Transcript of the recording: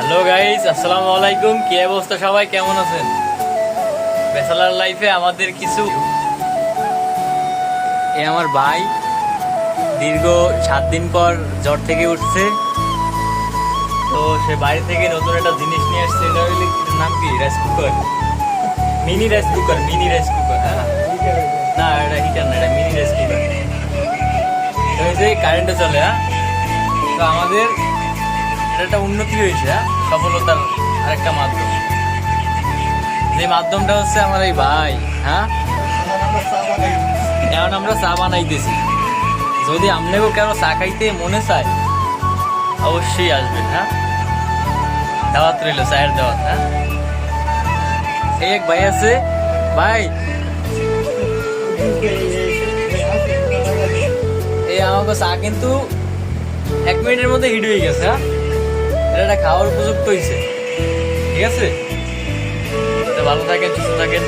Hello guys, আসসালামু আলাইকুম। কি অবস্থা সবাই, কেমন আছেন? ব্যাচেলার লাইফে আমাদের কিছু আমার ভাই দীর্ঘ 7 দিন পর জ্বর থেকে উঠছে। তো সে বাড়ি থেকে নতুন একটা জিনিস নিয়ে আসছে। এটা হইলে নাম কি? Rice cooker, mini rice cooker. হ্যাঁ, না এটা হিটার না, এটা মিনি রাইস কুকার। যে কারেন্টে চলে। হ্যাঁ, তো আমাদের এটা একটা উন্নতি হয়েছে। হ্যাঁ, সফলতার আরেকটা মাধ্যম। যে মাধ্যমটা হচ্ছে আমার এই ভাই। হ্যাঁ, এখন আমরা চা বানাইতেছি। যদি আপনাকেও কারো চা খাইতে মনে চায় অবশ্যই আসবেন। হ্যাঁ, দাওয়াত রইল, চায়ের দাওয়াত। হ্যাঁ, এই এক ভাই আছে। ভাই এই আমাকে চা কিন্তু 1 মিনিটের মধ্যে হিট হয়ে গেছে। হ্যাঁ, এটা খাওয়ার উপযুক্ত হয়েছে। ঠিক আছে, ভালো থাকেন, সুস্থ থাকেন।